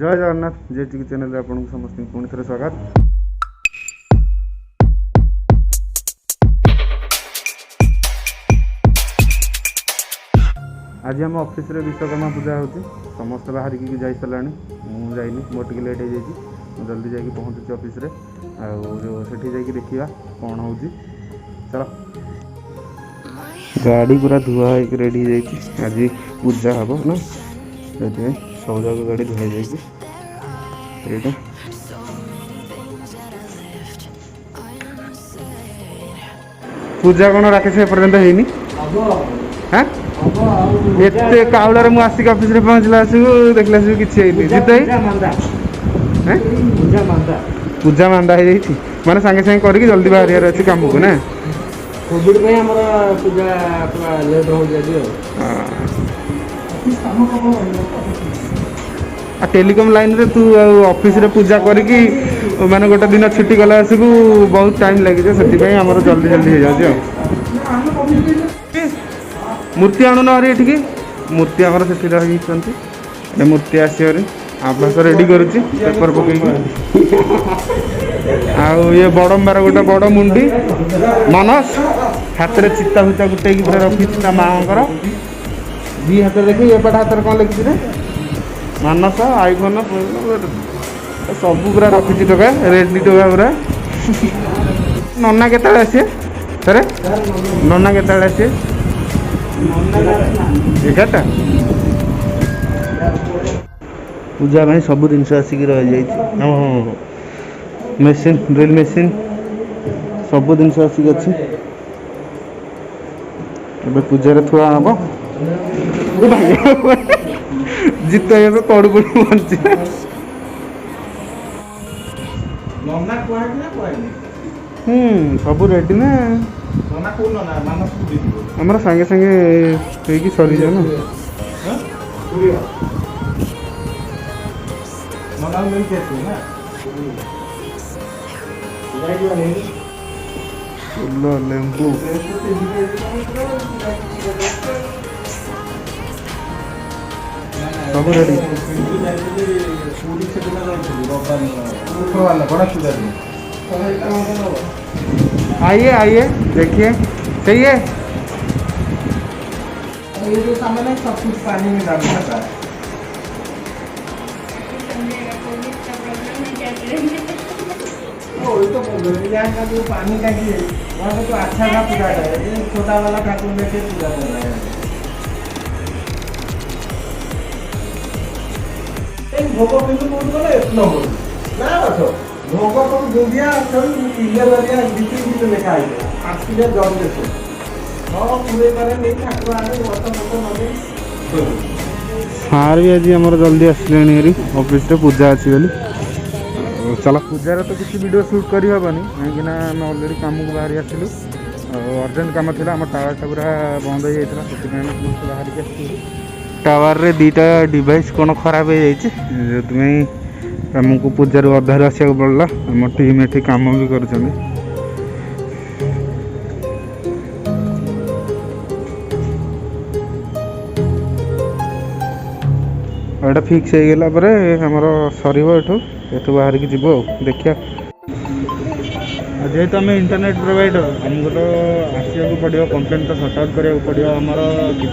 जय जगन्नाथ जेटिक चैनल आपको समस्त पुणी थे स्वागत। आज आम ऑफिस रे विश्वकर्मा पूजा होती समस्त बाहर की जा सारा मुझे जाइनी मोर टे लेट हो जल्दी जाकि पहुँचुची ऑफिस रे आठी जा देखा कौन हो चलो। गाड़ी पूरा धुआ हो रेडी आज पूजा हम ना से सब जाक गाड़ी धुआ जाइए पूजा कौन राकेश एपर्यंत होनी हाँ एत काउलार मुझे आसिक ऑफिस रे पहुँचला देखला किसी जित पूजा मांदा हो माने सांगे सांगे करके जल्दी बाहर अच्छे काम को ना कोविड में हमारा पूजा पूरा लेट हो गया टेलीकॉम लाइन रे तू ऑफिस रे पूजा करके माने गोटे दिन छुट्टी गला आसकू बहुत टाइम लगे से आमर जल्दी जल्दी हो जाए। मूर्ति आणुन हरी एठिकी मूर्ति आमर से रही मूर्ति आसरी आवास रेडी करुच्ची पेपर पकईकि आउ ये बड़म्बार गोटे बड़ मुंडी मनस हाथ में चिता फुता गुटे पूरा रखी माँ दी हाथ देखी एपट हाथ में कौन लिखी रे मानस आईफोन सब पूरा रखी टका रेडी टका पूरा नना के आसे सर नना के आसे 11टा पूजा भाई सब जिन आसिक रही जाइए मेसीन ड्रिल मेसीन सब जिन आसिक अच्छी ए पूजा थुआ हम जित पड़ू पड़ू बंची सब रेडी ना आमर सांगे सांगे सरी जाए ना लेंबू सब रेडी आइए आइए देखिए सही है ये जो सामान है सब कुछ पानी में डालना है यहाँ का जो पानी टंकी है वहाँ पे तो अच्छा सा पूजा है छोटा वाला ठाकुर में से पूजा कर रहा है भोग बिंदु कौन बोले इतना हो ना बचो भोग को दुनिया सब किले वाले जितनी भी लिखा है आज की जॉब देखो हाँ पूरे करे नहीं ठाकुर आने बहुत सार भी आज आम जल्दी आसले ऑफिस पूजा अच्छी बोली चलो पूजार तो किसी वीडियो शूट कर हेनी कहीं आम अलरेडी कम को बाहरी आसलु अर्जेंट कम थी आम टावर पूरा बंद हो जाता से बाहर के आस टावर रे दीटा डिवाइस कौन खराब हो जाए आमको पूजार अधार आसा पड़ा आम टीम ये कम भी कर फिक्स हो गला आमर सर एठू बाहर की जीव देखिया जेहेतु आम इंटरनेट प्रोवाइडर आमको तो आसवाक पड़ो कंप्लेन तो सर्ट आउट कराया पड़ो आमर कि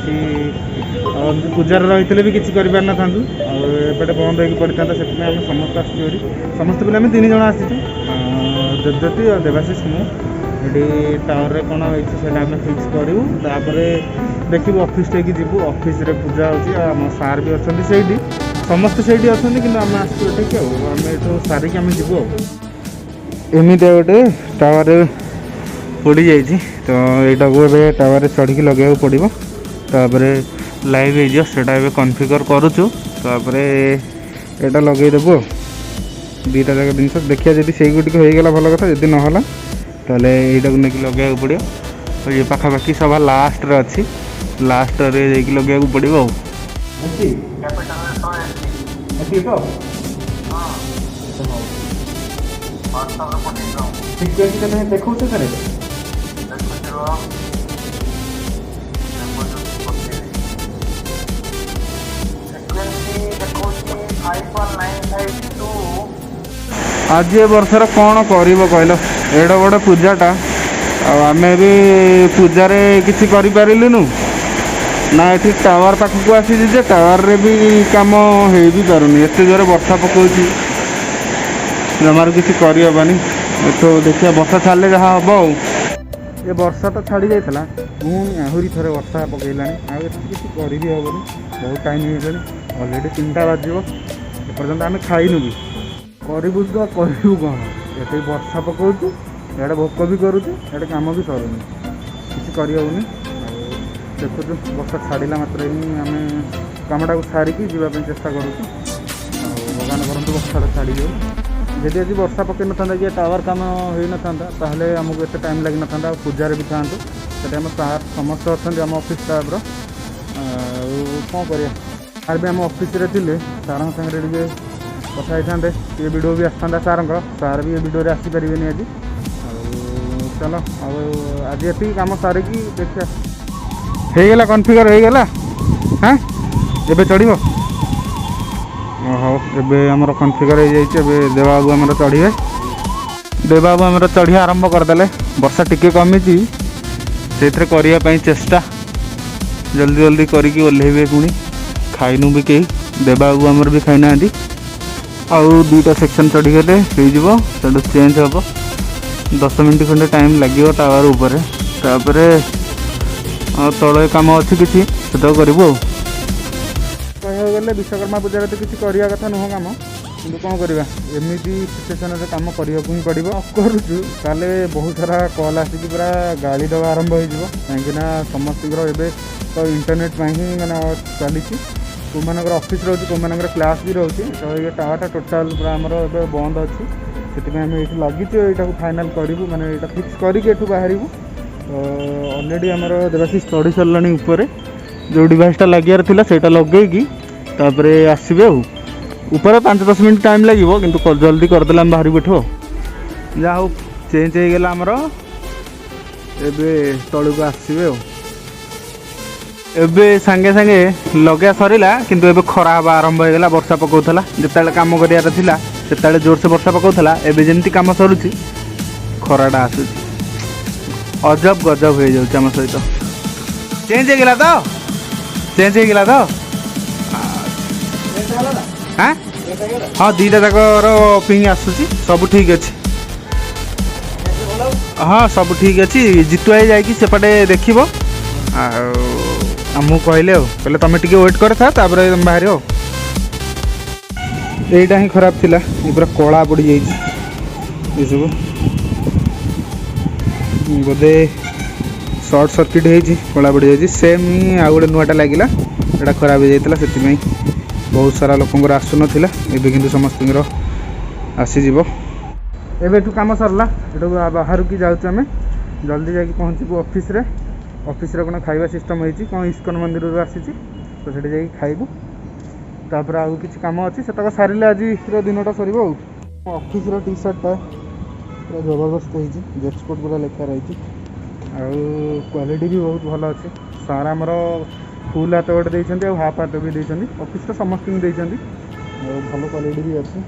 पूजार रही भी किसी कर ना था एपटे बंद हो पड़ता से आम समस्त आसरी समस्त पे आम 3 जन आसी देवज्योति और देवाशीष मुझे टावर रे कौन होता आम फिक्स करूँ तापर देखू ऑफिस टे जीवु ऑफिस रे पूजा हो सार भी अच्छा से समस्त से अच्छा कि आम आसके आम ये सारिक आम जीवु एमती गोटे टावर पड़ जाइए तो यहाँ को ए टावर चढ़ी लगे पड़ो तापर लाइव होटा कन्फिगर करुचु यहाँ लगेदेबू दीटा जाक जिन देखिए जब से गुटिक भल कथा जब ना ताले यहाँ को लेकिन लगे पड़ो तो ये पाखापाखि सभा लास्ट रे अच्छी लास्ट रे लगे पड़ो देखो iPhone 9 आज ए वर्षर कौन कर एड बड़ पूजाटा आमे भी पूजार किसी करूँ ना ये टावर पाखक आसी टावर रे भी कम हो भी पारुनी एत जोर वर्षा पकाउछ जमार किसी करहबनी तो देखिए वर्षा छाड़े जहाँ हम ये वर्षा तो छाड़ी जाता पुणी आहरी थे वर्षा पकईलानी आगे किसी कर भी हेनी बहुत टाइम हो अलरेडी 3टा बाजिव एपर्तंत आम खाइनु भी करूँ तो करूँ कौन ये वर्षा पकाउछ इे भोक भी करुँ इे कम भी सरूनी किसी करहबनी देखु वर्षा छाड़ा मात्र ही आम कमटा को सारिकी जावाई चेष्टा करूँ भगवान करते वर्षा छाड़ी जाऊ जदि आज वर्षा पकई ना कि टावर कम हो ना ताहले आमको एत टाइम लगी ना पूजार भी था से आम सार समस्त अच्छा आम ऑफिस स्टाफ कौन कर भी आम ऑफिस थे सार सागर टे कथा होते ये वीडियो भी आसता सार भी ये वीडियो आसीपारे आज चलो आज ये कम सारिकी देखिए होगला कन्फिगर होगला हाँ ए चढ़ हाँ एबे आमर कन्फिगर हो जाए देवबाबू आमर चढ़े देवबाबू आमर चढ़ी आरंभ करदे वर्षा टिके कमी से करने चेष्टा जल्दी जल्दी करके ओह्लैबे पुणी खाइनु भी कहीं देवबाबू आमर भी खाई ना आउ 2टा सेक्शन चढ़ीगले हो चेंज हम 10 मिनट खंडे टाइम लगे टावर उपर तापर तले कम अच्छी किसी से करूँ गले विश्वकर्मा पूजा तो किसी करवा कथा नुह कम कि कौन करवा एमती सिचुएसन कम करने ही पड़ो करुचु ताले बहुत सारा कल आसिक पूरा गाड़ी दवा आरंभ हो कहीं समस्त एवं तो इंटरनेट ही मैंने चली कौन ऑफिस रोचे कौन क्लास भी रोचे तो ये टावरटा टोटाल पूरा आमर बंद अच्छी से आम ये लगिचु यहाँ फाइनाल करूँ मैंने यहाँ फिक्स करके बाहर अलरेडी आमर देवाशीष चढ़ी सारे ऊपर जो डिवाइसटा लगे था लगे तापर आसबे ऊपर 5-10 मिनट टाइम लगे किंतु जल्दी करदे आम बाहर बैठो जहाँ हो चेंज हो गला आमर एबे तलू को आसबे एबे सांगे सांगे लगे सरला किंतु एबे खरा हवा आरंभ हो गला वर्षा पकाउथला जिते काम करियार थिला सेते जोर से वर्षा पकाउथला एबे जेमती काम सरुची खराटा आसुची अजब गजब हो जाउछ आम सहित चेंज हो गला तो चेंज हो गला तो हाँ हाँ 2टा जाक पिंग आसूसी सब ठीक अच्छे हाँ सब ठीक अच्छे जितुआ जापटे देख आमको कहले तुम टे वेट कर था बाहर यहीटा ही खराब थिला ये पूरा कला पड़ जाइए सब बोधे सर्ट सर्किट होती कला पड़ जाइए सेम ही आउ गोटे नुआटा लगे यहाँ खराब हो जाता से बहुत सारा लोक आसुन एवं कि समस्त आसीज एवं कम सरला ये बाहर की जाऊँ जल्दी जा पहुँचू ऑफिस रे कौन खाଇବା सिस्टम होती कौन इस्कन मंदिर आसी तो से जा खाइबू तापर आउ कि कम अच्छी से सारे आज दिनटा सर ऑफिस टी सार्टा पूरा जबरदस्त होती जेक्सपोर्ट पूरा लेखा रही क्वालिटी भी बहुत भल अच्छे सारा आमर फुल हाथ गोटे देते हाफ हाथ भी देते ऑफिस तो समस्त भल क्वालिटी भी अच्छे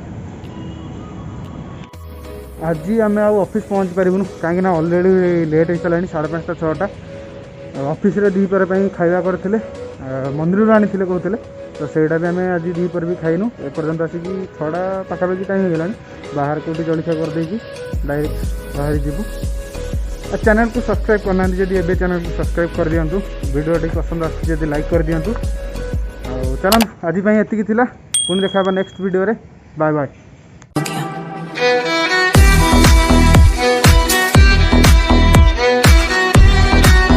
आज आम ऑफिस पहुँच पारूँ कहीं अलरेडी लेट हो सारा 5:30-6टा ऑफिस रे दीपर खाଇବା करते मंदिर आनी कहते तो सहीटा भी आम आज दीपर भी खाइनु एपर्तंत आसिक 6टा पाखापाखि टाइम हो गला बाहर कौटी जलखिया करदे डायरेक्ट बाहर जीवु चैनल को सब्सक्राइब करना जब ए चैनल को सब्सक्राइब कर दिंतु वीडियो टी पसंद आसती लाइक कर दिंतु चलन आज ये पुणी देखा नेक्स्ट वीडियो रे बाय बाय।